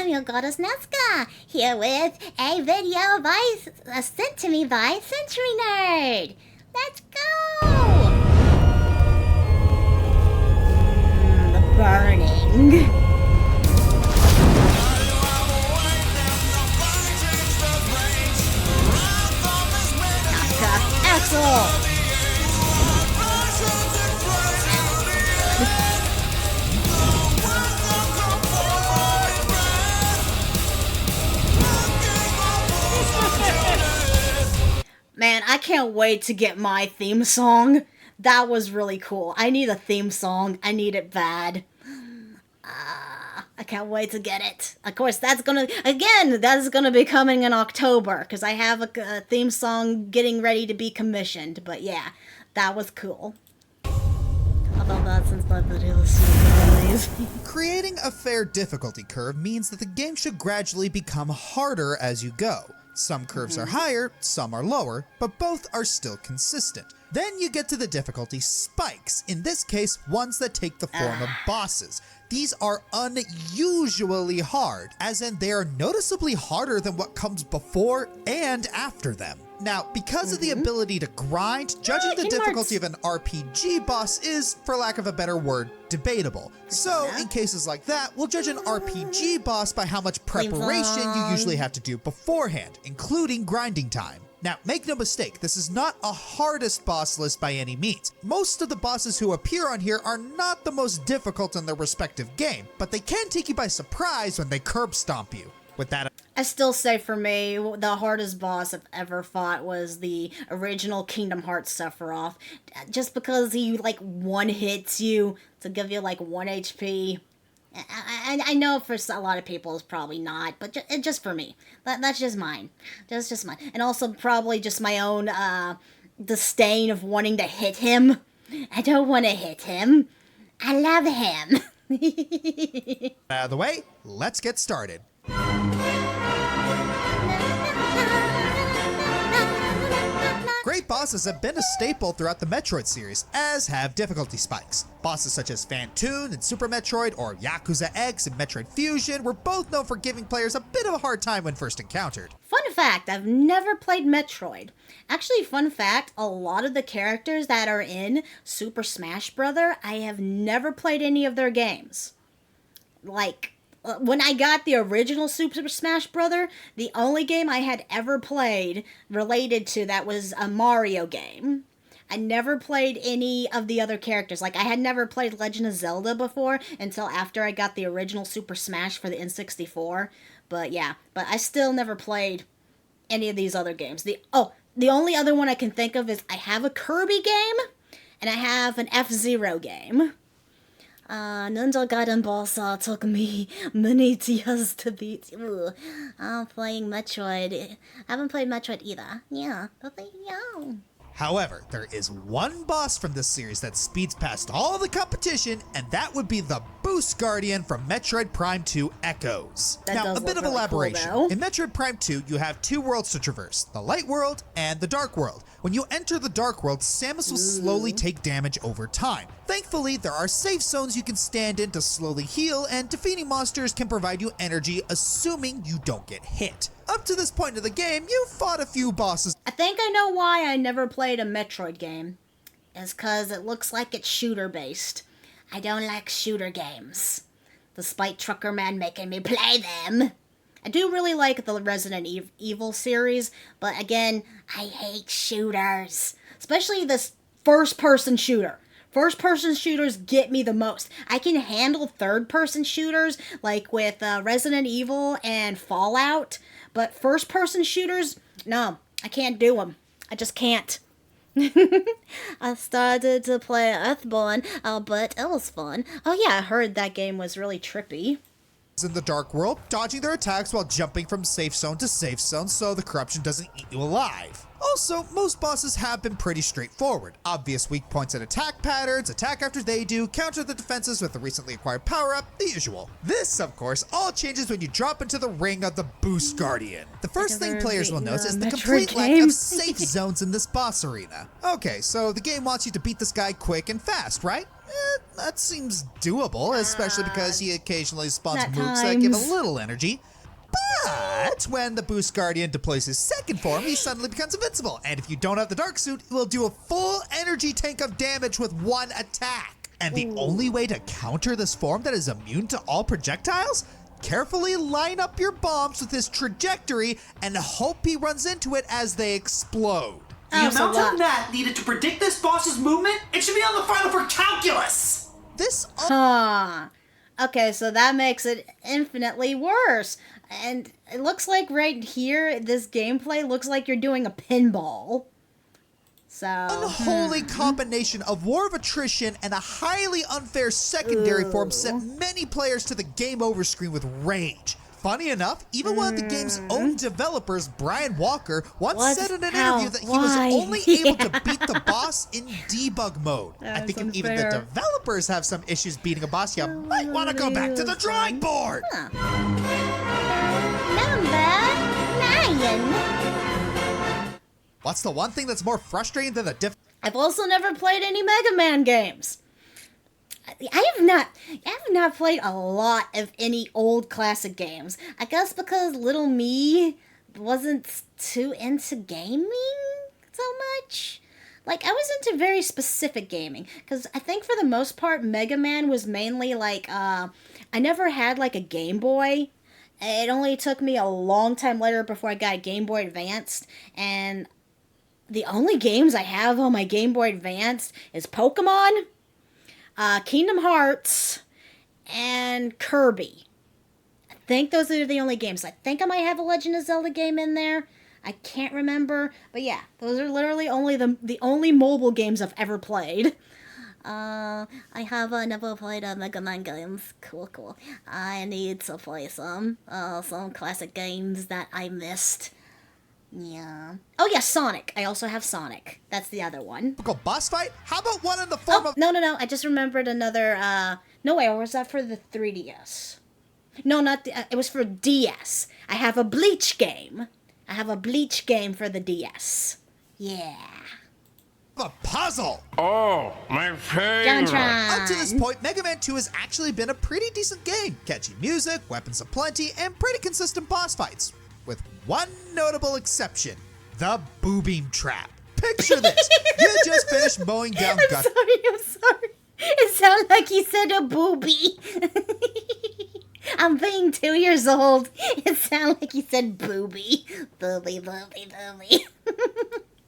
I'm your goddess Nazca, here with a video sent to me by Century Nerd. Let's go! The burning. Nazca, Axel! Man, I can't wait to get my theme song. That was really cool. I need a theme song. I need it bad. I can't wait to get it. Of course, that's gonna be coming in October, because I have a theme song getting ready to be commissioned. But yeah, that was cool. Although that since my video is super amazing. Creating a fair difficulty curve means that the game should gradually become harder as you go. Some curves are higher, some are lower, but both are still consistent. Then you get to the difficulty spikes, in this case, ones that take the form of bosses. These are unusually hard, as in they are noticeably harder than what comes before and after them. Now, because of the ability to grind, judging the difficulty of an RPG boss is, for lack of a better word, debatable. So, in cases like that, we'll judge an RPG boss by how much preparation you usually have to do beforehand, including grinding time. Now, make no mistake, this is not a hardest boss list by any means. Most of the bosses who appear on here are not the most difficult in their respective game, but they can take you by surprise when they curb stomp you. With that, I still say for me, the hardest boss I've ever fought was the original Kingdom Hearts Sephiroth. Just because he, like, one-hits you to give you, like, 1 HP. I know for a lot of people it's probably not, but just for me. That's just mine. Just mine. And also probably just my own disdain of wanting to hit him. I don't want to hit him. I love him. out of the way, let's get started. Great bosses have been a staple throughout the Metroid series, as have difficulty spikes. Bosses such as Phantoon in Super Metroid or Yakuza X in Metroid Fusion were both known for giving players a bit of a hard time when first encountered. Fun fact, I've never played Metroid. Actually, fun fact, a lot of the characters that are in Super Smash Bros., I have never played any of their games. Like, when I got the original Super Smash Bros., the only game I had ever played related to that was a Mario game. I never played any of the other characters. Like, I had never played Legend of Zelda before until after I got the original Super Smash for the N64. But yeah, but I still never played any of these other games. The only other one I can think of is I have a Kirby game and I have an F-Zero game. Ninja Gaiden Boss took me many years to beat. I'm playing Metroid. I haven't played Metroid either. Yeah, but yeah. However, there is one boss from this series that speeds past all the competition, and that would be the Boost Guardian from Metroid Prime 2 Echoes. Now, a bit of elaboration. Cool, in Metroid Prime 2, you have two worlds to traverse, the Light World and the Dark World. When you enter the Dark World, Samus will slowly take damage over time. Thankfully, there are safe zones you can stand in to slowly heal, and defeating monsters can provide you energy, assuming you don't get hit. Up to this point of the game, you've fought a few bosses. I think I know why I never played a Metroid game. It's because it looks like it's shooter-based. I don't like shooter games, despite Trucker Man making me play them. I do really like the Resident Evil series, but again, I hate shooters. Especially this first-person shooter. First-person shooters get me the most. I can handle third-person shooters, like with Resident Evil and Fallout, but first-person shooters, no, I can't do them. I just can't. I started to play Earthborn, but it was fun. Oh yeah, I heard that game was really trippy. In the Dark World, dodging their attacks while jumping from safe zone to safe zone so the corruption doesn't eat you alive. Also, most bosses have been pretty straightforward. Obvious weak points and attack patterns, attack after they do, counter the defenses with the recently acquired power-up, the usual. This, of course, all changes when you drop into the ring of the Boost Guardian. The first thing players will notice is the complete lack of safe zones in this boss arena. Okay, so the game wants you to beat this guy quick and fast, right? That seems doable, especially because he occasionally spawns at moves that give a times. little energy. But when the Boost Guardian deploys his second form, he suddenly becomes invincible. And if you don't have the Dark Suit, he will do a full energy tank of damage with one attack. And the only way to counter this form that is immune to all projectiles? Carefully line up your bombs with his trajectory and hope he runs into it as they explode. The so amount what? of math needed to predict this boss's movement, it should be on the final for calculus! This Huh. Okay, so that makes it infinitely worse. And it looks like right here, this gameplay looks like you're doing a pinball. So, unholy combination of War of Attrition and a highly unfair secondary form sent many players to the game over screen with rage. Funny enough, even one of the game's own developers, Brian Walker, once What? said in an How? interview that he was Why? only able to beat the boss in debug mode. I That's think if even the unfair. developers have some issues beating a boss, you might want to go back to the drawing board. number 9. What's the one thing that's more frustrating than the I've also never played any Mega Man games. I have not played a lot of any old classic games. I guess because little me wasn't too into gaming so much. Like, I was into very specific gaming, because I think for the most part, Mega Man was mainly like, I never had like a Game Boy. It only took me a long time later before I got a Game Boy Advanced, and the only games I have on my Game Boy Advanced is Pokemon, Kingdom Hearts, and Kirby. I think those are the only games. I think I might have a Legend of Zelda game in there. I can't remember, but yeah, those are literally only the only mobile games I've ever played. I have never played Mega Man games. Cool. I need to play some classic games that I missed. Yeah. Oh yeah, Sonic. I also have Sonic. That's the other one. typical boss fight? How about one in the form of... No. I just remembered another. No way. Or was that for the 3DS? No, not the. It was for DS. I have a Bleach game. I have a Bleach game for the DS. Yeah. a puzzle? Oh, my favorite. Jontron. Up to this point, Mega Man 2 has actually been a pretty decent game. Catchy music, weapons aplenty, and pretty consistent boss fights. With one notable exception, the Boo Beam Trap. Picture this. You just finished mowing down I'm sorry. It sounded like he said a booby. I'm being 2 years old. It sounded like he said booby. Booby.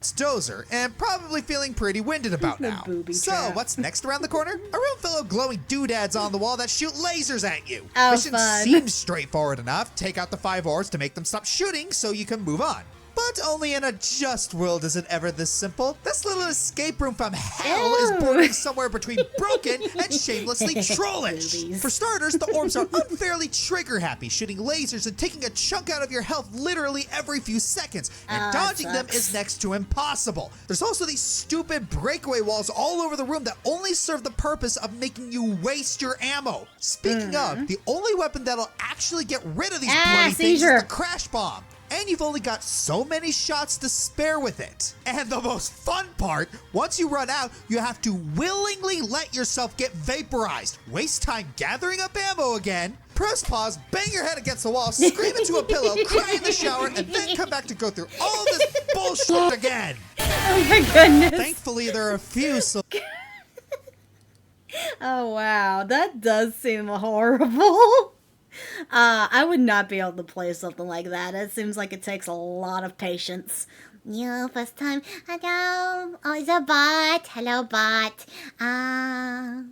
Dozer, and probably feeling pretty winded about The now. booby So, trap. what's next around the corner? A room full of glowing doodads on the wall that shoot lasers at you. Oh, Mission fun. seems straightforward enough. Take out the 5 orbs to make them stop shooting so you can move on. But only in a just world is it ever this simple. This little escape room from hell is Ew. bordering somewhere between broken and shamelessly trollish. Boobies. For starters, the orbs are unfairly trigger happy, shooting lasers and taking a chunk out of your health literally every few seconds. And Ah, dodging them sucks. is next to impossible. There's also these stupid breakaway walls all over the room that only serve the purpose of making you waste your ammo. Speaking of, the only weapon that'll actually get rid of these bloody things seizure. is the crash bomb. And you've only got so many shots to spare with it. And the most fun part, once you run out, you have to willingly let yourself get vaporized. Waste time gathering up ammo again, press pause, bang your head against the wall, scream into a pillow, cry in the shower, and then come back to go through all this bullshit again. Oh my goodness. Thankfully, there are a few, so Oh wow, that does seem horrible. I would not be able to play something like that. It seems like it takes a lot of patience. Yeah, first time. Hello. Oh, it's a bot. Hello, bot. I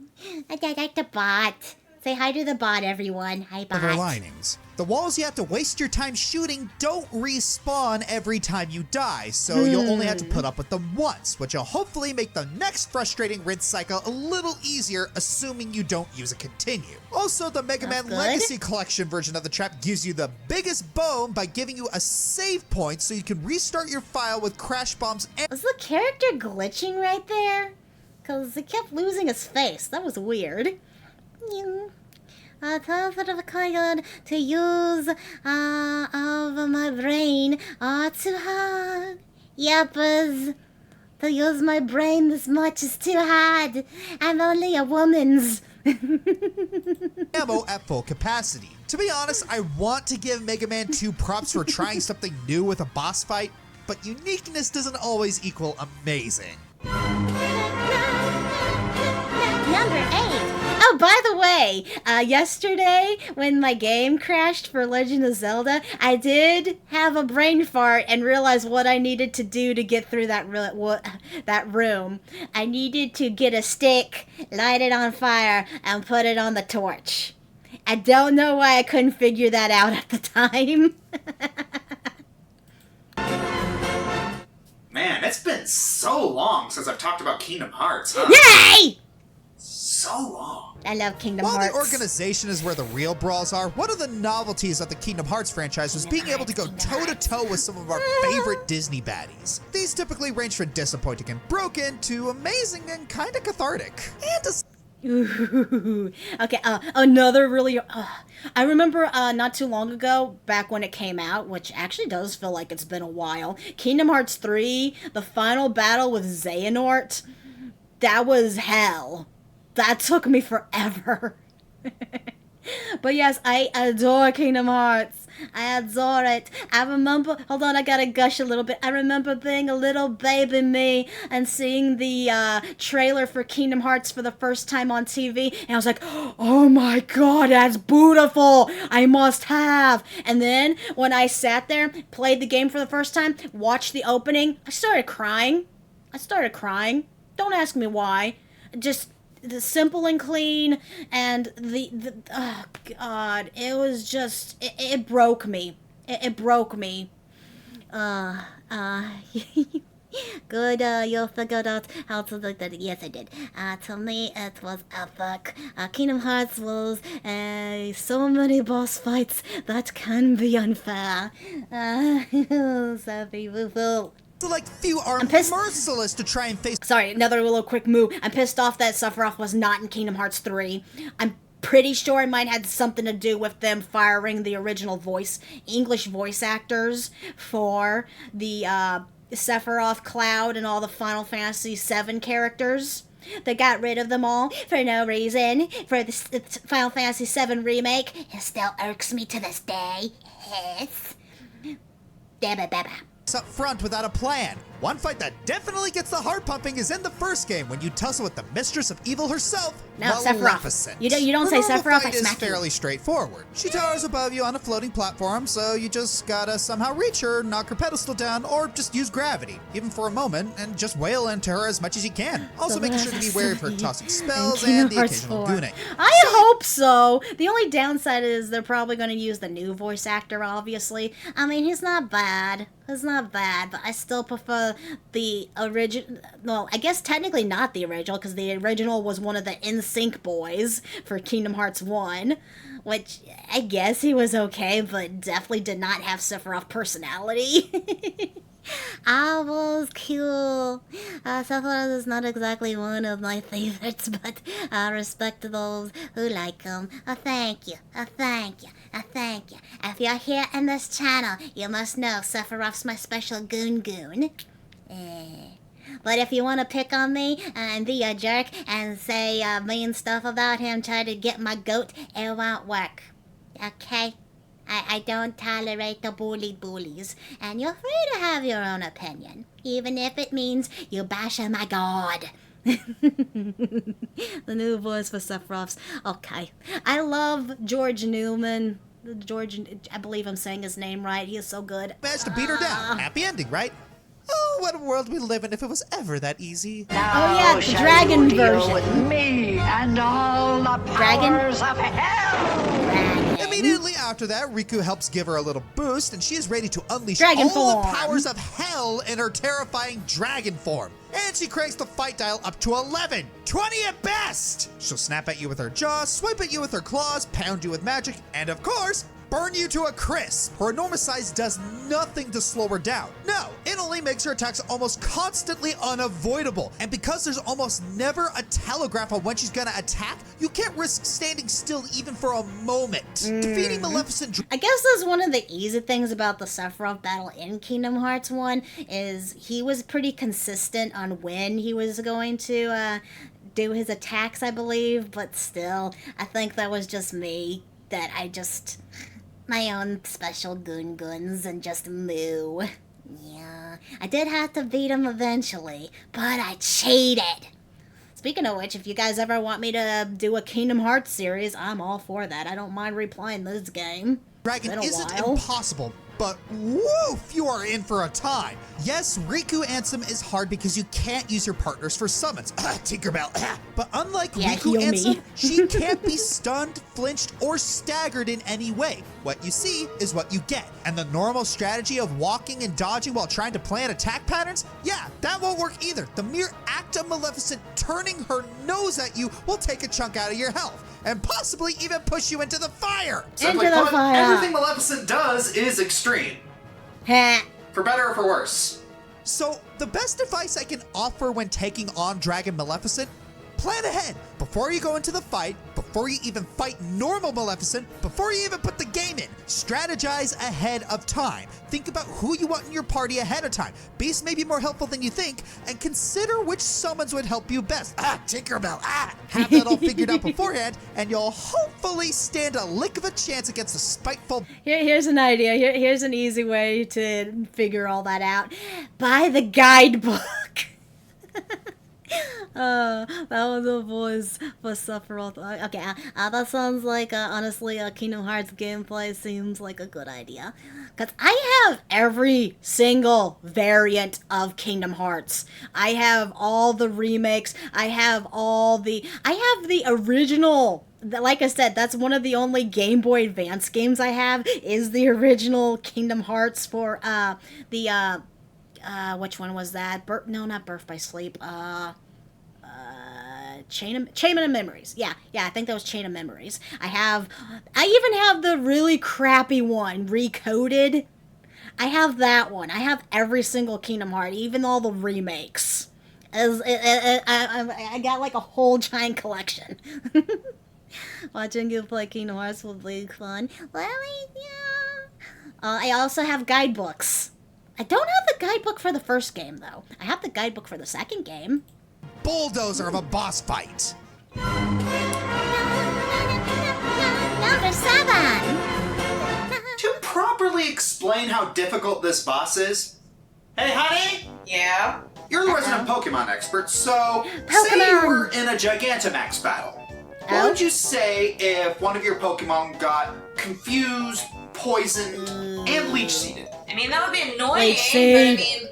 like the bot. Say hi to the bot, everyone. Hi, bot. silver linings. The walls you have to waste your time shooting don't respawn every time you die, so you'll only have to put up with them once, which will hopefully make the next frustrating rinse cycle a little easier, assuming you don't use a continue. Also, the Mega Man That's good. Legacy Collection version of the trap gives you the biggest bone by giving you a save point so you can restart your file with crash bombs and Was the character glitching right there? Because it kept losing his face. That was weird. Sort of kind to use of my brain too hard. Yep, To use my brain this much is too hard. I'm only a woman's. Ammo at full capacity. To be honest, I want to give Mega Man 2 props for trying something new with a boss fight, but uniqueness doesn't always equal amazing. Number 8. Oh, by the way, yesterday when my game crashed for Legend of Zelda, I did have a brain fart and realize what I needed to do to get through that room. I needed to get a stick, light it on fire, and put it on the torch. I don't know why I couldn't figure that out at the time. Man, it's been so long since I've talked about Kingdom Hearts, huh? Yay! So long. I love Kingdom While Hearts. the organization is where the real brawls are, one of the novelties of the Kingdom Hearts franchise was being able to go toe-to-toe with some of our favorite Disney baddies. These typically range from disappointing and broken to amazing and kinda cathartic. And Ooh. Okay, another really... I remember not too long ago, back when it came out, which actually does feel like it's been a while, Kingdom Hearts 3, the final battle with Xehanort, that was hell. That took me forever. But yes, I adore Kingdom Hearts. I adore it. I remember, hold on, I gotta gush a little bit. I remember being a little baby me and seeing the trailer for Kingdom Hearts for the first time on TV. And I was like, oh my god, that's beautiful. I must have. And then when I sat there, played the game for the first time, watched the opening, I started crying. Don't ask me why. Just... the simple and clean, and the oh god, it was just it broke me. It broke me. Good, you figured out how to do that. Yes, I did. To me, it was epic. Kingdom Hearts was so many boss fights that can be unfair. So beautiful. like few are I'm pissed. merciless to try and face. Sorry, another little quick move. I'm pissed off that Sephiroth was not in Kingdom Hearts 3. I'm pretty sure it might have something to do with them firing the original English voice actors for the Sephiroth, Cloud, and all the Final Fantasy VII characters. They got rid of them all for no reason. For the Final Fantasy VII remake, it still irks me to this day. Yes. Dabba. Up front without a plan. One fight that definitely gets the heart pumping is in the first game when you tussle with the mistress of evil herself, No, Sephiroth. Maleficent. You don't Her say normal Sephiroth, fight I is smack you. fairly straightforward. She towers above you on a floating platform, so you just gotta somehow reach her, knock her pedestal down, or just use gravity, even for a moment, and just wail into her as much as you can. Also making sure to be wary of her tossing spells and the occasional gooning. I hope so. The only downside is they're probably going to use the new voice actor, obviously. I mean, he's not bad. It's not bad, but I still prefer the original. Well, I guess technically not the original, because the original was one of the NSYNC boys for Kingdom Hearts 1, which I guess he was okay, but definitely did not have Sephiroth personality. I was cool. Sephiroth is not exactly one of my favorites, but I respect those who like him. Thank you. Thank you. If you're here in this channel, you must know Sephiroth's my special goon. But if you want to pick on me and be a jerk and say mean stuff about him, try to get my goat, it won't work. Okay? I don't tolerate the bullies, and you're free to have your own opinion, even if it means you bash my god. The new voice for Sephiroth's. Okay. I love George Newman. I believe I'm saying his name right. He is so good. Managed to beat her down. Happy ending, right? Oh, what a world we live in if it was ever that easy. Oh yeah, the dragon version. With me and all the powers of hell. Immediately after that, Riku helps give her a little boost, and she is ready to unleash Dragon all the form. powers of hell in her terrifying dragon form. And she cranks the fight dial up to 11, 20 at best! She'll snap at you with her jaws, swipe at you with her claws, pound you with magic, and of course, burn you to a crisp. Her enormous size does nothing to slow her down. No, it only makes her attacks almost constantly unavoidable. And because there's almost never a telegraph on when she's gonna attack, you can't risk standing still even for a moment. Defeating Maleficent... I guess that's one of the easy things about the Sephiroth battle in Kingdom Hearts 1 is he was pretty consistent on when he was going to do his attacks, I believe, but still, I think that was just me, that I just, my own special guns and just moo. Yeah, I did have to beat him eventually, but I cheated. Speaking of which, if you guys ever want me to do a Kingdom Hearts series, I'm all for that. I don't mind replaying this game. Dragon isn't impossible, but woof, you are in for a time. Yes, Riku Ansem is hard because you can't use your partners for summons. Tinkerbell. But unlike Riku Ansem, she can't be stunned, flinched, or staggered in any way. What you see is what you get. And the normal strategy of walking and dodging while trying to plan attack patterns, yeah, that won't work either. The mere act of Maleficent turning her nose at you will take a chunk out of your health, and possibly even push you into the fire. Simply put, everything Maleficent does is extreme. For better or for worse. So, the best advice I can offer when taking on Dragon Maleficent, plan ahead. Before you go into the fight, before you even fight normal Maleficent, before you even put the game in, strategize ahead of time. Think about who you want in your party ahead of time. Beasts may be more helpful than you think, and consider which summons would help you best. Tinkerbell, have that all figured out beforehand, and you'll hopefully stand a lick of a chance against the spiteful... Here's an idea. Here's an easy way to figure all that out. Buy the guidebook. That was a voice for Sephiroth. Okay, that sounds like, honestly, Kingdom Hearts gameplay seems like a good idea. Because I have every single variant of Kingdom Hearts. I have all the remakes. I have the original. Like I said, that's one of the only Game Boy Advance games I have, is the original Kingdom Hearts for, which one was that? Not Birth by Sleep. Chain of Memories. Yeah, I think that was Chain of Memories. I even have the really crappy one, Recoded. I have that one. I have every single Kingdom Heart, even all the remakes. I got like a whole giant collection. Watching you play Kingdom Hearts will be fun. I also have guidebooks. I don't have the guidebook for the first game, though. I have the guidebook for the second game. Bulldozer of a boss fight. Number 7. To properly explain how difficult this boss is... Hey, honey? Yeah? You're the resident Pokemon expert, so say you were in a Gigantamax battle. What would you say if one of your Pokemon got confused, poisoned, and leech-seeded? I mean, that would be annoying, but I mean,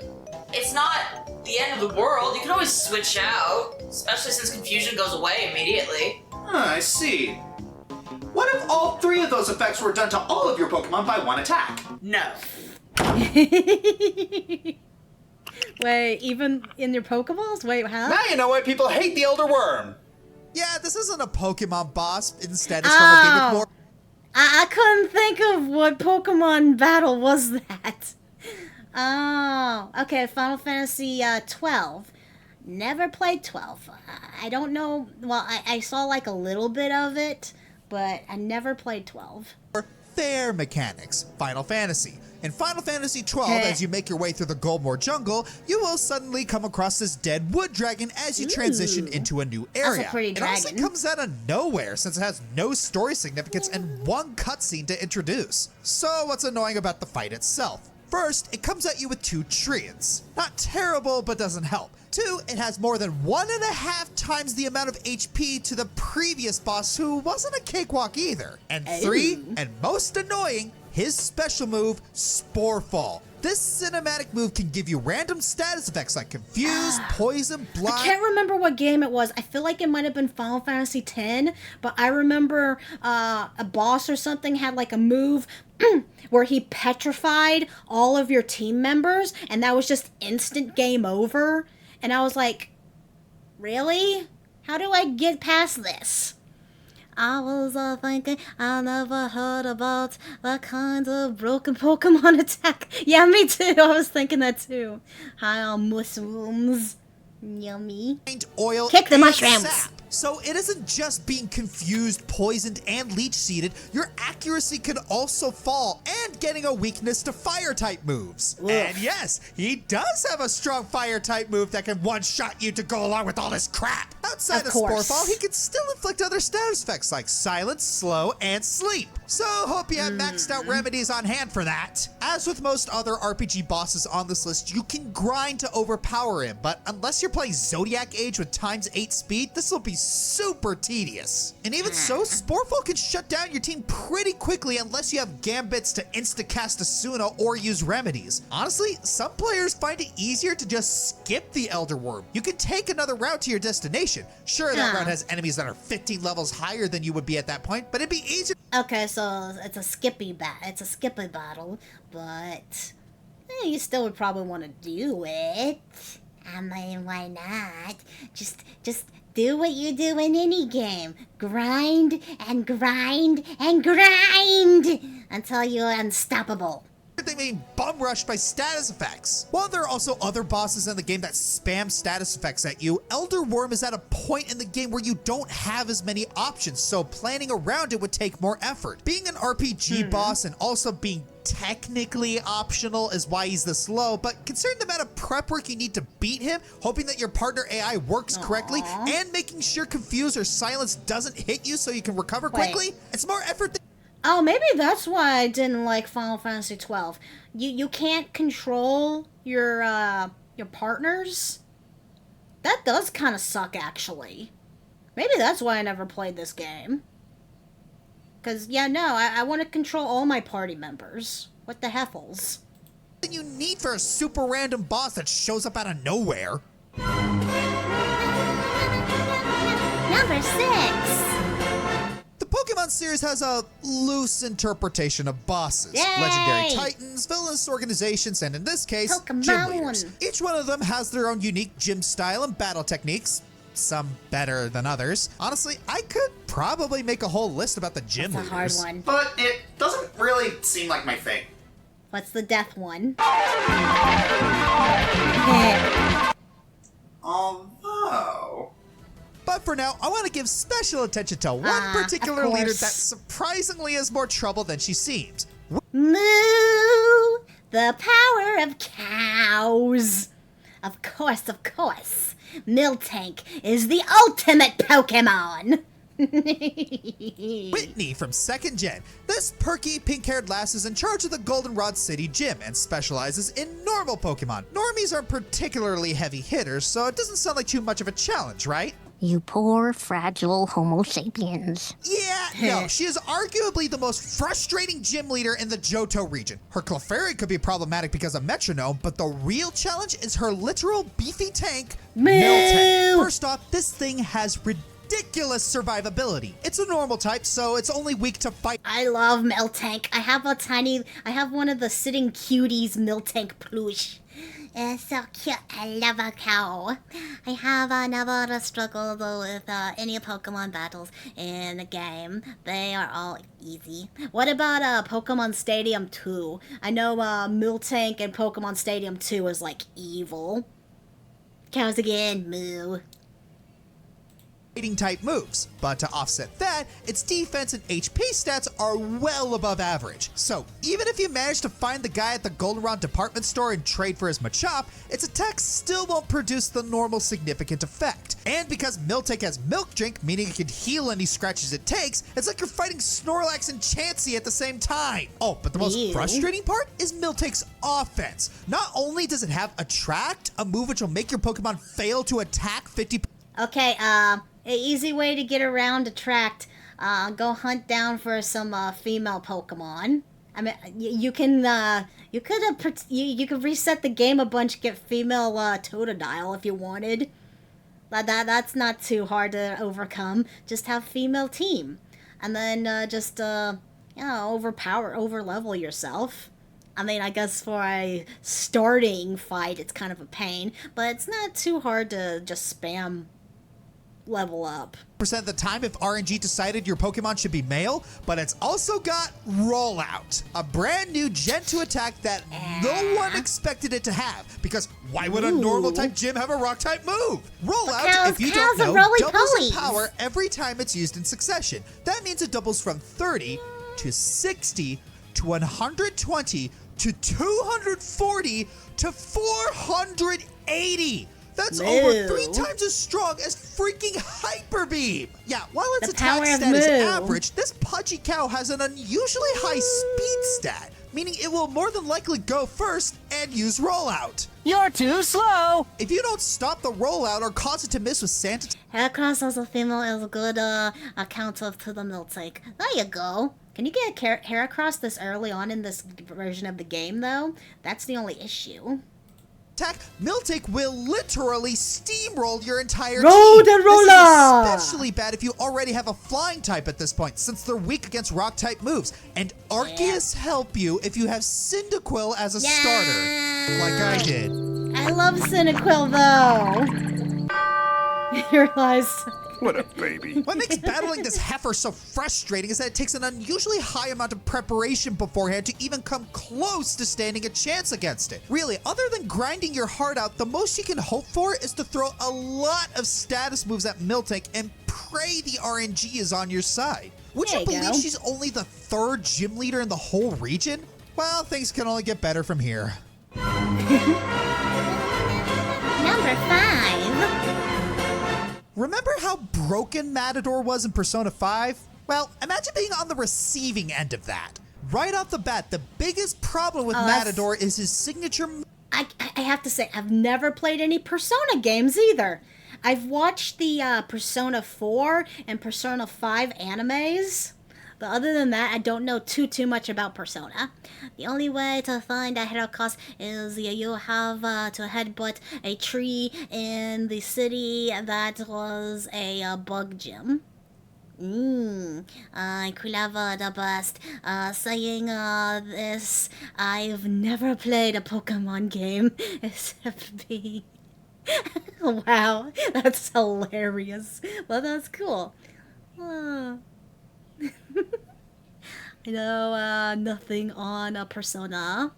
it's not the end of the world. You can always switch out, especially since confusion goes away immediately. I see. What if all 3 of those effects were done to all of your Pokemon by one attack? No. Wait, even in your Pokeballs? Wait, huh? Now you know why people hate the Elder Worm. Yeah, this isn't a Pokemon boss. Instead, it's from a game with more... I couldn't think of what Pokemon battle was that. Oh, okay, Final Fantasy 12. Never played 12. I don't know, well, I saw like a little bit of it, but I never played 12. Fair mechanics. Final Fantasy. In Final Fantasy 12, as you make your way through the Goldmore jungle, you will suddenly come across this dead wood dragon as you transition into a new area. That's a pretty dragon. It honestly comes out of nowhere since it has no story significance and one cutscene to introduce. So what's annoying about the fight itself? First, it comes at you with 2 treants. Not terrible, but doesn't help. 2, it has more than 1.5 times the amount of HP to the previous boss, who wasn't a cakewalk either. And 3, and most annoying, his special move, Sporefall. This cinematic move can give you random status effects like Confuse, Poison, Blind... I can't remember what game it was. I feel like it might have been Final Fantasy X, but I remember a boss or something had like a move where he petrified all of your team members, and that was just instant game over. And I was like, really? How do I get past this? I was thinking I never heard about that kind of broken Pokemon attack. Yeah, me too. I was thinking that too. High on mushrooms. Yummy. Oil Kick the and mushrooms. sap. So it isn't just being confused, poisoned, and leech seeded. Your accuracy could also fall, and getting a weakness to fire type moves. Oof. And yes, he does have a strong fire type move that can one-shot you to go along with all this crap. Outside of course. Sporefall, he can still inflict other status effects like silence, slow, and sleep. So hope you have maxed out remedies on hand for that. As with most other RPG bosses on this list, you can grind to overpower him, but unless you're playing Zodiac Age with ×8 speed, this will be super tedious. And even so, Sporefall can shut down your team pretty quickly unless you have Gambits to insta-cast Asuna or use remedies. Honestly, some players find it easier to just skip the Elder Worm. You can take another route to your destination. Sure, that route has enemies that are 15 levels higher than you would be at that point, but it'd be easier. Okay, so it's a skippy battle, but you still would probably want to do it. I mean, why not? Just do what you do in any game. Grind and grind and grind until you're unstoppable. They being bum rushed by status effects. While there are also other bosses in the game that spam status effects at you, Elder Worm is at a point in the game where you don't have as many options, so planning around it would take more effort. Being an RPG boss and also being technically optional is why he's this low, but considering the amount of prep work you need to beat him, hoping that your partner AI works correctly, and making sure Confuse or Silence doesn't hit you so you can recover quickly, it's more effort than Oh, maybe that's why I didn't like Final Fantasy XII. You can't control your partners. That does kind of suck, actually. Maybe that's why I never played this game. Because, yeah, no, I want to control all my party members. What the heffels? you need for a super random boss that shows up out of nowhere. Number 6. The Pokemon series has a loose interpretation of bosses, Yay! legendary titans, villainous organizations, and in this case, gym Pokemon. leaders. Each one of them has their own unique gym style and battle techniques, some better than others. Honestly, I could probably make a whole list about the gym That's a hard leaders. one. But it doesn't really seem like my thing. What's the death one? Although... But for now, I want to give special attention to one of particular leader course. that surprisingly is more trouble than she seems. Moo! The power of cows. Of course. Miltank is the ultimate Pokemon. Whitney from 2nd Gen. This perky, pink-haired lass is in charge of the Goldenrod City Gym and specializes in normal Pokemon. Normies are particularly heavy hitters, so it doesn't sound like too much of a challenge, right? You poor, fragile Homo sapiens. Yeah, no, she is arguably the most frustrating gym leader in the Johto region. Her Clefairy could be problematic because of Metronome, but the real challenge is her literal beefy tank, Miltank. First off, this thing has ridiculous survivability. It's a normal type, so it's only weak to fight. I love Miltank. I have one of the sitting cuties Miltank plush. It's so cute. I love a cow. I have never struggled with any Pokemon battles in the game. They are all easy. What about Pokemon Stadium 2? I know Miltank and Pokemon Stadium 2 is like evil. Cows again, moo. Fighting type moves, but to offset that, its defense and HP stats are well above average. So even if you manage to find the guy at the Goldenrod department store and trade for his Machop, its attacks still won't produce the normal significant effect. And because Miltank has Milk Drink, meaning it can heal any scratches it takes, it's like you're fighting Snorlax and Chansey at the same time. Oh, but the most frustrating part is Miltank's offense. Not only does it have Attract, a move which will make your Pokemon fail to attack 50%. Okay, an easy way to get around Attract, go hunt down for some female Pokemon. I mean, you could reset the game a bunch, get female Totodile if you wanted. That's not too hard to overcome. Just have female team, and then overlevel yourself. I mean, I guess for a starting fight, it's kind of a pain, but it's not too hard to just spam level up. Percent of the time if RNG decided your Pokemon should be male, but it's also got Rollout, a brand new Gen 2 attack that no one expected it to have, because why would a normal type gym have a rock type move? Rollout, if you don't know, doubles in power every time it's used in succession. That means it doubles from 30 to 60 to 120 to 240 to 480. That's over 3 times as strong as freaking Hyper Beam! Yeah, while its attack stat is average, this pudgy cow has an unusually high speed stat, meaning it will more than likely go first and use Rollout. You're too slow! If you don't stop the Rollout or cause it to miss with Santa... Heracross as a female is a good counter to the Miltank. There you go. Can you get a Heracross this early on in this version of the game, though? That's the only issue. Attack, Miltank will literally steamroll your entire Road team. and roller! This is especially bad if you already have a flying type at this point, since they're weak against rock type moves. And Arceus help you if you have Cyndaquil as a starter, like I did. I love Cyndaquil though. You realize? What a baby. What makes battling this heifer so frustrating is that it takes an unusually high amount of preparation beforehand to even come close to standing a chance against it. Really, other than grinding your heart out, the most you can hope for is to throw a lot of status moves at Miltank and pray the RNG is on your side. Would you believe she's only the 3rd gym leader in the whole region? Well, things can only get better from here. Number 5. Remember how broken Matador was in Persona 5? Well, imagine being on the receiving end of that. Right off the bat, the biggest problem with Matador is his signature... I have to say, I've never played any Persona games either. I've watched the Persona 4 and Persona 5 animes. But other than that, I don't know too much about Persona. The only way to find a Heracross is you have to headbutt a tree in the city that was a bug gym. Clever the best. Saying this, I've never played a Pokemon game except me. Wow, that's hilarious. Well, that's cool. I know nothing on Persona.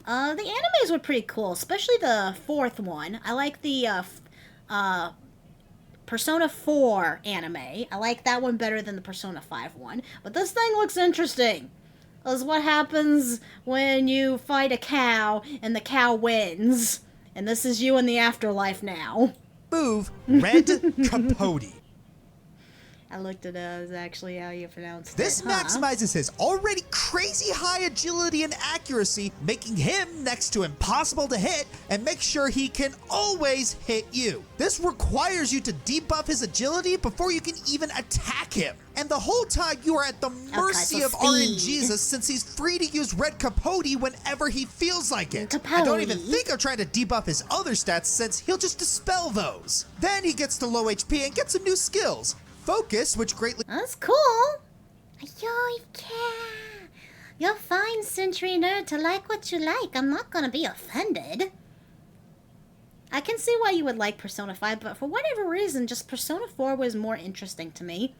The animes were pretty cool, especially the 4th one. I like the Persona 4 anime. I like that one better than the Persona 5 one. But this thing looks interesting. Because what happens when you fight a cow and the cow wins? And this is you in the afterlife now. Move, Red Capote. I looked it up, is actually how you pronounce it. This maximizes his already crazy high agility and accuracy, making him next to impossible to hit, and make sure he can always hit you. This requires you to debuff his agility before you can even attack him. And the whole time you are at the mercy of RNGesus, since he's free to use Red Capote whenever he feels like it. I don't even think of trying to debuff his other stats, since he'll just dispel those. Then he gets to low HP and gets some new skills. Focus, which greatly... That's cool. You're fine, Century Nerd, to like what you like. I'm not gonna be offended. I can see why you would like Persona 5, but for whatever reason, just Persona 4 was more interesting to me.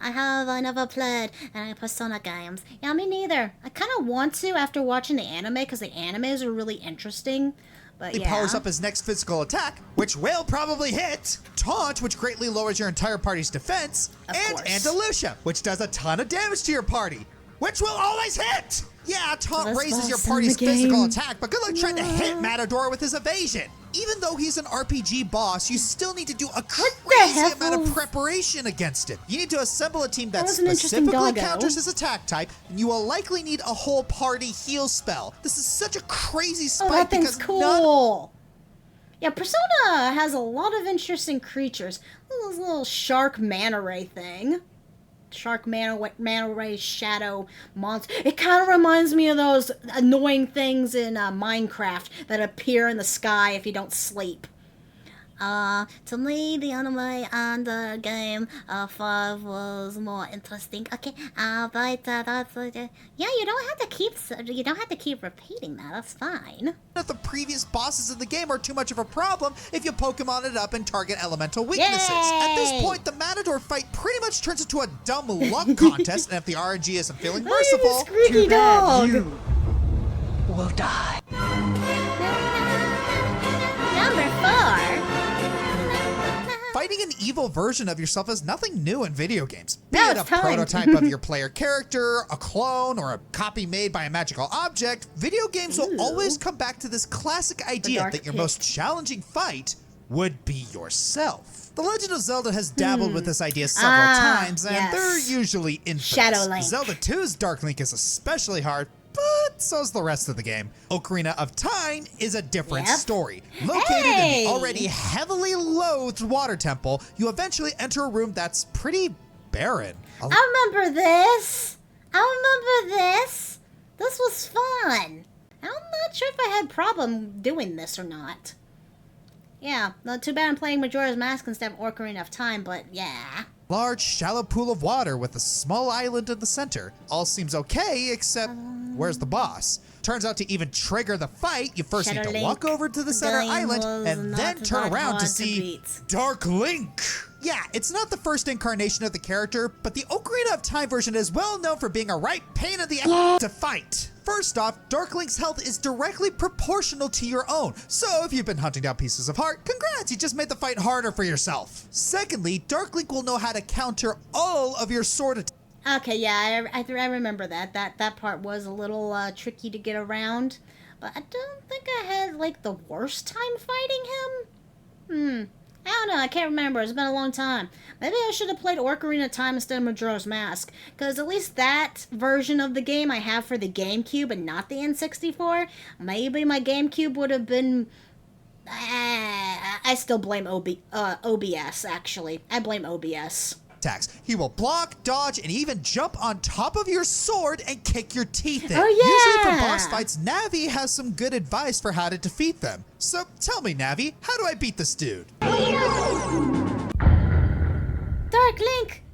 I never played any Persona games. Yeah, me neither. I kind of want to after watching the anime, because the animes are really interesting. But he powers up his next physical attack, which will probably hit. Taunt, which greatly lowers your entire party's defense. And Andalusia, which does a ton of damage to your party, which will always hit. Yeah, Taunt raises your party's physical attack, but good luck trying to hit Matador with his evasion. Even though he's an RPG boss, you still need to do a crazy amount of preparation against him. You need to assemble a team that specifically counters his attack type, and you will likely need a whole party heal spell. This is such a crazy spike that thing's cool. Yeah, Persona has a lot of interesting creatures. This little shark manta ray thing. Shark manta ray shadow monster. It kind of reminds me of those annoying things in Minecraft that appear in the sky if you don't sleep. To me, the anime and the game 5 was more interesting. Okay, but that's yeah. You don't have to keep repeating that. That's fine. If the previous bosses in the game are too much of a problem if you Pokemon it up and target elemental weaknesses. Yay! At this point, the Matador fight pretty much turns into a dumb luck contest, and if the RNG isn't feeling merciful, Squeaky dog. Will die. Number 4. fighting an evil version of yourself is nothing new in video games. Be No, it a it's time. prototype of your player character, a clone, or a copy made by a magical object, video games will always come back to this classic idea dark that your pit. most challenging fight would be yourself. The Legend of Zelda has dabbled with this idea several times, and yes. they're usually infamous. Shadow Link. Zelda 2's Dark Link is especially hard, but so's the rest of the game. Ocarina of Time is a different Yep. story. Located in Hey! the already heavily loathed water temple, you eventually enter a room that's pretty barren. I remember this. This was fun. I'm not sure if I had problem doing this or not. Yeah, not too bad I'm playing Majora's Mask instead of Ocarina of Time, but yeah. Large, shallow pool of water with a small island in the center. All seems okay, except where's the boss? Turns out to even trigger the fight, you first Shadow need to Link. walk over to the center Game island was and then not turn that around hard to to see beat. Dark Link. Yeah, it's not the first incarnation of the character, but the Ocarina of Time version is well known for being a right pain in the ass to fight. First off, Dark Link's health is directly proportional to your own, so if you've been hunting down pieces of heart, congrats, you just made the fight harder for yourself. Secondly, Dark Link will know how to counter all of your sword attacks. Okay, yeah, I remember that. That part was a little tricky to get around, but I don't think I had like the worst time fighting him. I don't know. I can't remember. It's been a long time. Maybe I should have played Ocarina of Time instead of Majora's Mask, because at least that version of the game I have for the GameCube and not the N64. Maybe my GameCube would have been. I still blame OBS. Actually, I blame OBS. He will block, dodge, and even jump on top of your sword and kick your teeth in. Oh, Usually yeah! for boss fights, Navi has some good advice for how to defeat them. So tell me, Navi, how do I beat this dude? Dark Link.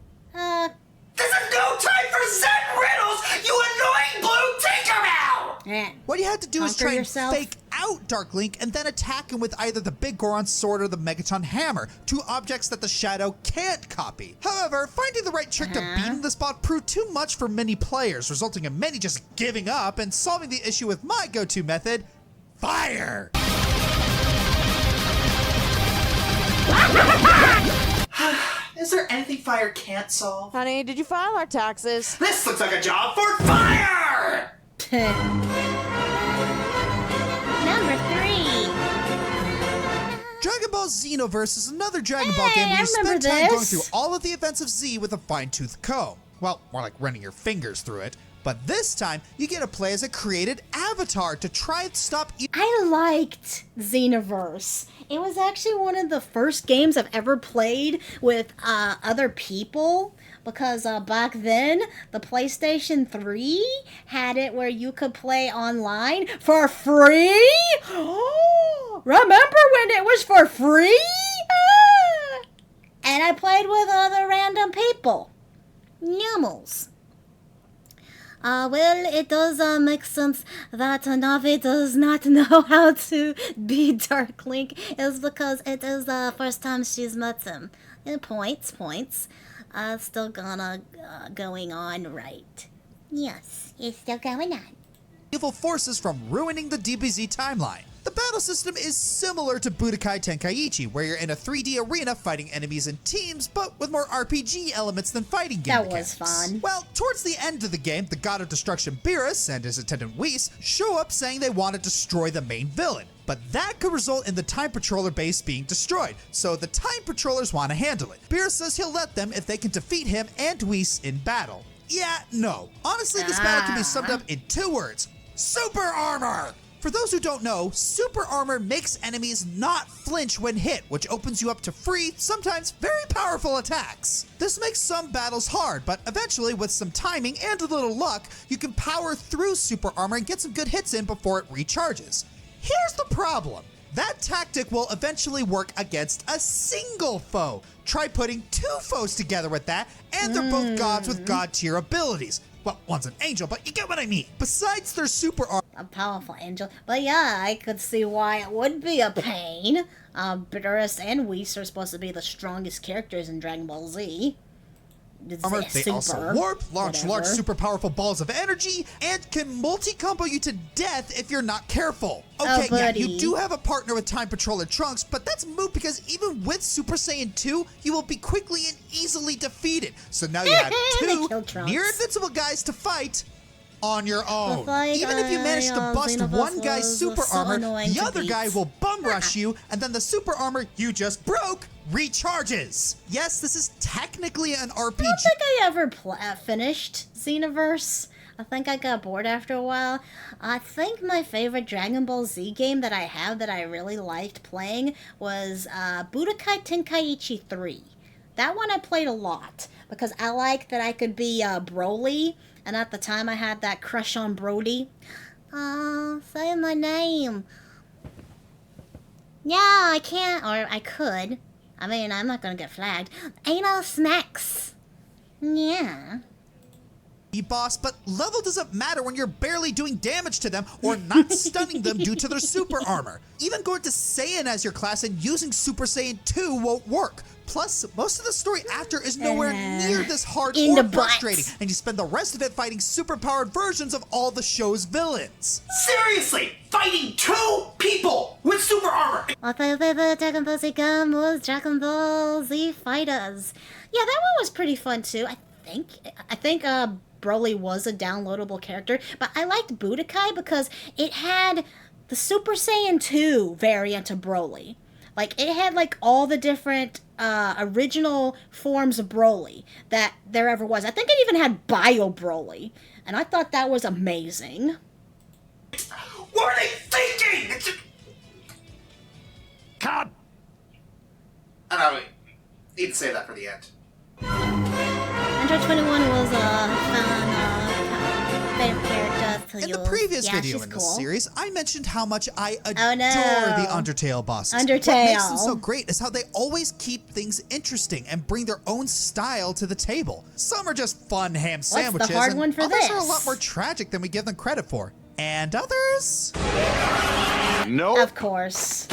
This is no time for Zen riddles, you annoying blue Tinkerbell! Eh. What you have to do is Conquer try and yourself. fake out Dark Link and then attack him with either the Big Goron sword or the Megaton hammer, two objects that the Shadow can't copy. However, finding the right trick to beating this bot proved too much for many players, resulting in many just giving up and solving the issue with my go-to method, fire! Is there anything fire can't solve? Honey, did you file our taxes? This looks like a job for fire! Number 3. Dragon Ball Xenoverse is another Dragon Ball game Hey, where I you spend remember time going this. through all of the events of Z with a fine-tooth comb. Well, more like running your fingers through it. But this time, you get to play as a created avatar to try and stop I liked Xenoverse. It was actually one of the first games I've ever played with other people, because back then the PlayStation 3 had it where you could play online for free. Remember when it was for free? And I played with other random people. Nummels. Well, it does make sense that Navi does not know how to beat Dark Link is because it is the first time she's met him. Points. Still going on right. Yes, it's still going on. evil forces from ruining the DBZ timeline. The battle system is similar to Budokai Tenkaichi, where you're in a 3D arena fighting enemies in teams, but with more RPG elements than fighting game That mechanics. was fun. Well, towards the end of the game, the god of destruction Beerus and his attendant Whis show up saying they want to destroy the main villain. But that could result in the Time Patroller base being destroyed, so the Time Patrollers want to handle it. Beerus says he'll let them if they can defeat him and Whis in battle. Yeah, no. Honestly, this battle can be summed up in 2 words. Super Armor! For those who don't know, Super Armor makes enemies not flinch when hit, which opens you up to free, sometimes very powerful attacks. This makes some battles hard, but eventually, with some timing and a little luck, you can power through Super Armor and get some good hits in before it recharges. Here's the problem. That tactic will eventually work against a single foe. Try putting 2 foes together with that, and they're both gods with god tier abilities. Well, one's an angel, but you get what I mean. Besides their super armor, A powerful angel. But yeah, I could see why it would be a pain. Beerus and Whis are supposed to be the strongest characters in Dragon Ball Z. they also warp, launch large super powerful balls of energy, and can multi-combo you to death if you're not careful. Okay, yeah, you do have a partner with Time Patroller Trunks, but that's moot because even with Super Saiyan 2, you will be quickly and easily defeated. So now you have 2 near invincible guys to fight on your own. Even if you manage to bust one guy's super armor, the other guy will bum rush you, and then the super armor you just broke recharges. Yes, this is technically an RPG. I don't think I ever finished Xenoverse. I think I got bored after a while. I think my favorite Dragon Ball Z game that I have that I really liked playing was Budokai Tenkaichi 3. That one I played a lot because I liked that I could be Broly, and at the time I had that crush on Brody. Say my name. Yeah, I can't, or I could. I mean, I'm not gonna get flagged. Anal Smacks. Yeah. Boss, but level doesn't matter when you're barely doing damage to them or not stunning them due to their super armor. Even going to Saiyan as your class and using Super Saiyan 2 won't work. Plus, most of the story after is nowhere near this hard or frustrating, and you spend the rest of it fighting super-powered versions of all the show's villains. Seriously, fighting 2 people with super armor! My favorite Dragon Ball Z game was Dragon Ball Z Fighters. Yeah, that one was pretty fun too. I think Broly was a downloadable character, but I liked Budokai because it had the Super Saiyan 2 variant of Broly. Like, it had, like, all the different original forms of Broly that there ever was. I think it even had Bio Broly, and I thought that was amazing. What are they thinking? Cut! I know, need to say that for the end. Android 21 was a fun favorite character to In use. the previous yeah, video she's in cool. this series, I mentioned how much I adore no. the Undertale bosses. What makes them so great is how they always keep things interesting and bring their own style to the table. Some are just fun ham sandwiches, the hard one for and others are a this? lot more tragic than we give them credit for. And others? No. Of course.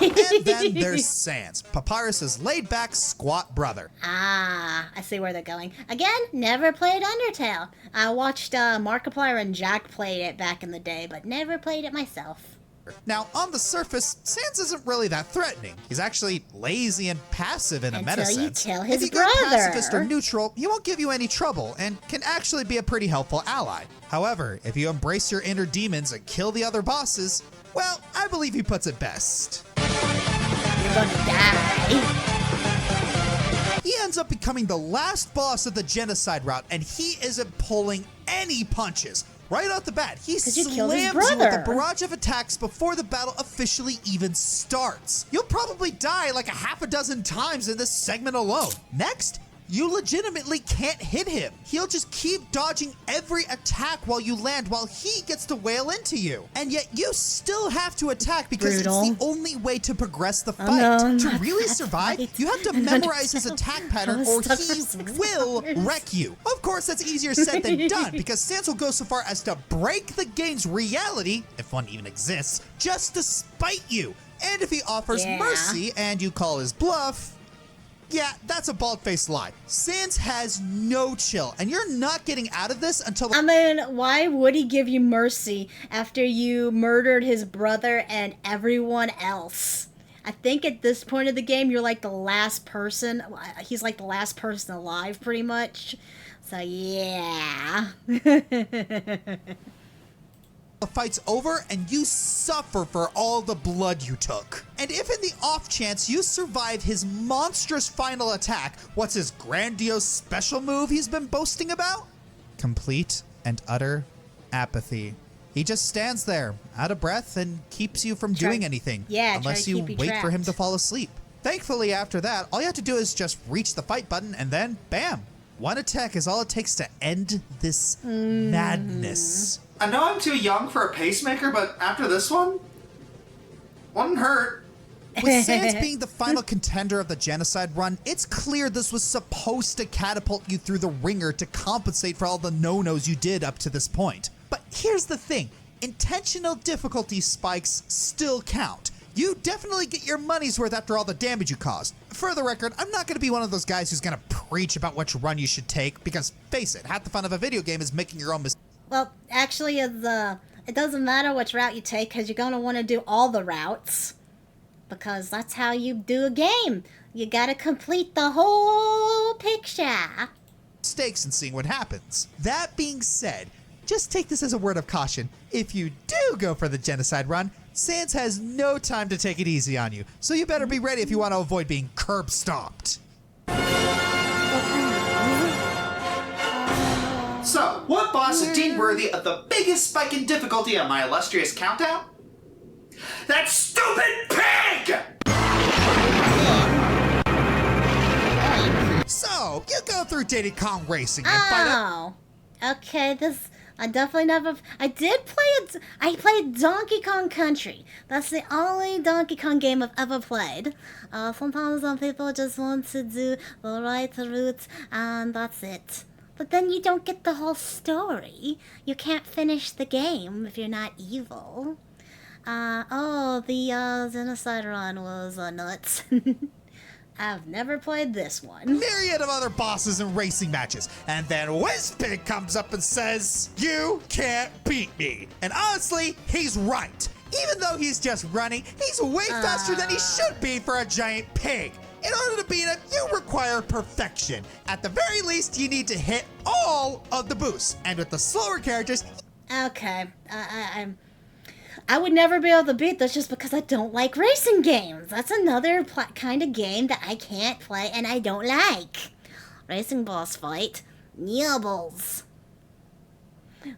And then there's Sans, Papyrus's laid-back squat brother. I see where they're going. Again, never played Undertale. I watched Markiplier and Jack played it back in the day, but never played it myself. Now, on the surface, Sans isn't really that threatening. He's actually lazy and passive in a meta Until you sense. kill his if you go brother. pacifist or neutral, he won't give you any trouble and can actually be a pretty helpful ally. However, if you embrace your inner demons and kill the other bosses, well, I believe he puts it best. You're gonna die. He ends up becoming the last boss of the genocide route, and he isn't pulling any punches. Right off the bat, he slams you with a barrage of attacks before the battle officially even starts. You'll probably die like a half a dozen times in this segment alone. Next, you legitimately can't hit him. He'll just keep dodging every attack while you land while he gets to wail into you. And yet you still have to attack because it's the only way to progress the fight. To really survive, you have to memorize his attack pattern or he will wreck you. Of course, that's easier said than done because Sans will go so far as to break the game's reality, if one even exists, just to spite you. And if he offers mercy and you call his bluff, yeah, that's a bald-faced lie. Sans has no chill, and you're not getting out of this until... I mean, why would he give you mercy after you murdered his brother and everyone else? I think at this point of the game, you're like the last person. He's like the last person alive, pretty much. So, yeah. The fight's over and you suffer for all the blood you took. And if in the off chance you survive his monstrous final attack, what's his grandiose special move he's been boasting about? Complete and utter apathy. He just stands there, out of breath, and keeps you from doing anything. Unless you wait for him to fall asleep. Thankfully, after that, all you have to do is just reach the fight button and then, bam! One attack is all it takes to end this madness. I know I'm too young for a pacemaker, but after this one, Wouldn't hurt. With Sans being the final contender of the Genocide run, it's clear this was supposed to catapult you through the ringer to compensate for all the no-nos you did up to this point. But here's the thing, intentional difficulty spikes still count. You definitely get your money's worth after all the damage you caused. For the record, I'm not going to be one of those guys who's going to preach about which run you should take, because face it, half the fun of a video game is making your own mistakes. Well, actually, it doesn't matter which route you take, because you're going to want to do all the routes. Because that's how you do a game. You gotta complete the whole picture. Mistakes and seeing what happens. That being said, just take this as a word of caution. If you do go for the Genocide run, Sans has no time to take it easy on you. So you better be ready if you want to avoid being curb stomped. So, what boss is deemed worthy of the biggest spike in difficulty on my illustrious countdown? That stupid pig! So, you go through Diddy Kong Racing and find out. Oh, okay. I definitely never. I did play it. I played Donkey Kong Country. That's the only Donkey Kong game I've ever played. Sometimes some people just want to do the right route, and that's it. But then you don't get the whole story. You can't finish the game if you're not evil. The Genocide run was nuts. I've never played this one. Myriad of other bosses and racing matches, and then Wizpig comes up and says, "You can't beat me." And honestly, he's right. Even though he's just running, he's way faster than he should be for a giant pig. In order to beat him, you require perfection. At the very least, you need to hit all of the boosts. And with the slower characters... Okay, I would never be able to beat this just because I don't like racing games. That's another kind of game that I can't play and I don't like. Racing boss fight. Nibbles.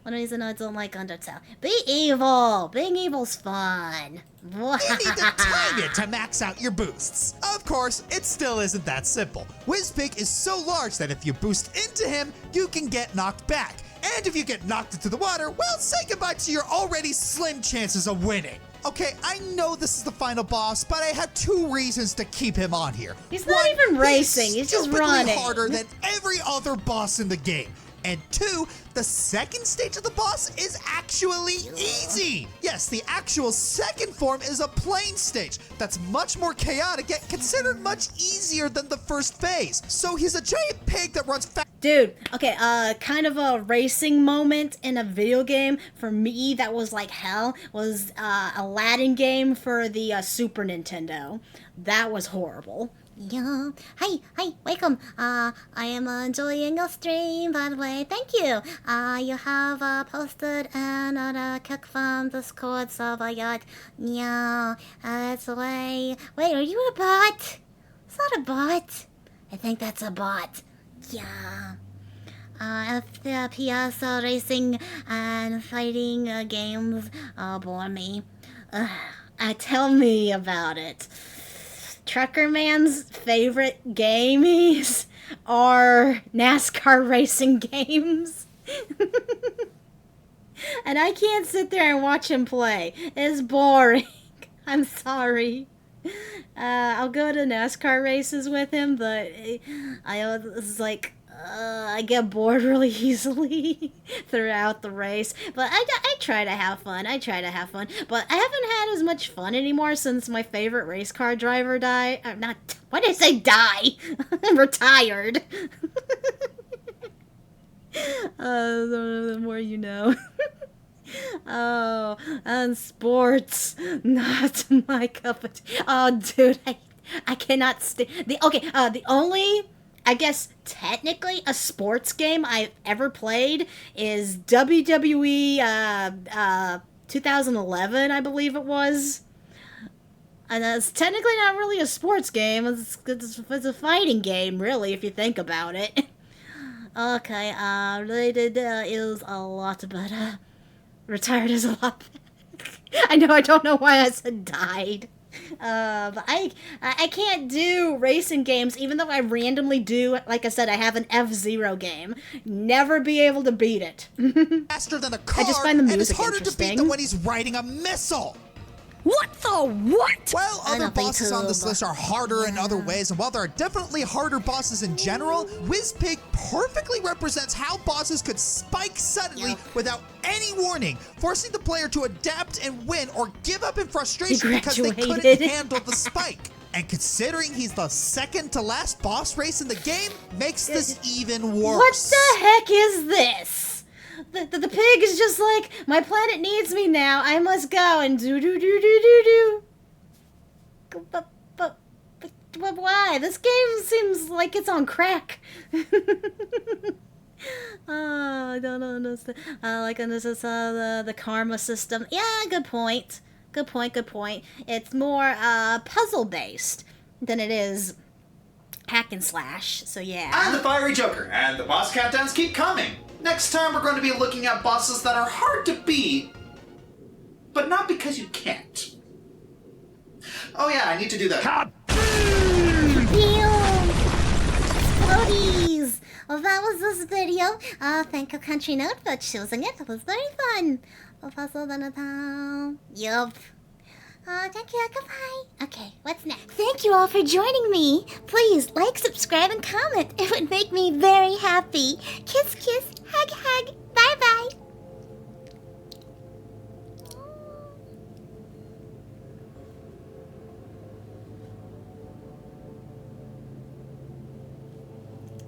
One reason I don't like Undertale. Be evil! Being evil's fun. You need to time it to max out your boosts. Of course, it still isn't that simple. Wizpig is so large that if you boost into him, you can get knocked back. And if you get knocked into the water, well, say goodbye to your already slim chances of winning. Okay, I know this is the final boss, but I have 2 reasons to keep him on here. He's not even racing, he's just running. Harder than every other boss in the game. And 2, the second stage of the boss is actually easy. Yes, the actual second form is a plain stage that's much more chaotic, yet considered much easier than the first phase. So he's a giant pig that runs fast. Dude, okay, kind of a racing moment in a video game for me that was like hell was a Aladdin game for the Super Nintendo. That was horrible. Yeah. Hi, welcome. I am enjoying your stream, by the way. Thank you. You have posted another kick from Discord server yet. Yeah, that's the way. Wait, are you a bot? It's not a bot. I think that's a bot. Yeah. FPS racing and fighting games bore me. Tell me about it. Trucker Man's favorite games are NASCAR racing games. And I can't sit there and watch him play. It's boring. I'm sorry. I'll go to NASCAR races with him, but it's like I get bored really easily throughout the race. But I try to have fun. But I haven't had as much fun anymore since my favorite race car driver died. Why did I say die? Retired. The more you know. Oh, and sports, not my cup of tea. Oh, dude, I cannot stand. The only, I guess, technically a sports game I've ever played is WWE 2011, I believe it was. And it's technically not really a sports game. It's a fighting game, really, if you think about it. Okay, related is a lot better. Retired is a lot better. I know, I don't know why I said died. But I can't do racing games, even though I randomly do. Like I said, I have an F-Zero game. Never be able to beat it. Faster than a car, I just find the music and it's harder interesting. to beat than when he's riding a missile. What the what? While other Another bosses on this tube. list are harder in other ways, and while there are definitely harder bosses in general, Wizpig perfectly represents how bosses could spike suddenly without any warning, forcing the player to adapt and win or give up in frustration because they couldn't graduated. handle the spike. And considering he's the second to last boss race in the game, makes this even worse. What the heck is this? The pig is just like, my planet needs me now. I must go and do. But why? This game seems like it's on crack. Oh, I don't understand. Like this is the karma system. Yeah, good point. Good point. It's more puzzle based than it is hack and slash. So yeah. I'm the Fiery Joker, and the boss countdowns keep coming. Next time we're going to be looking at bosses that are hard to beat, but not because you can't. Oh yeah, I need to do that. Explodies! Well, that was this video. Thank you, Country Note, for choosing it. It was very fun. Faster than a town. Yup. Thank you. Goodbye. Okay, what's next? Thank you all for joining me. Please like, subscribe, and comment. It would make me very happy. Kiss, kiss.